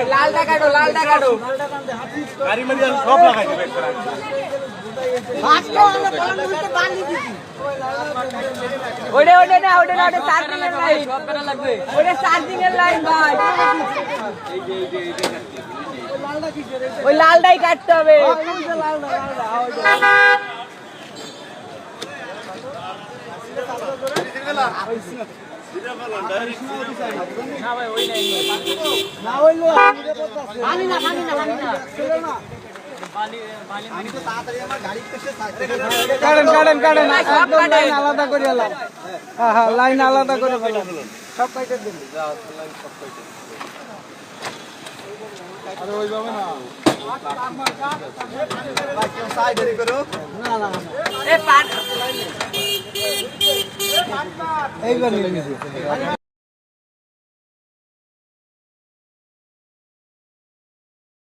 লালটা কাটো লালটা কাটো গাড়ি মধ্যে সব লাগাই দেবে ওটা ওটা না ওটা না ওটা চার্জিং এর লাইন ওটা চার্জিং এর লাইন ভাই ওই লালটাই কাটতে হবে আলাদা করে লাইন আলাদা করে সব কাইটে দিন ওইভাবে না এইবার নিয়ে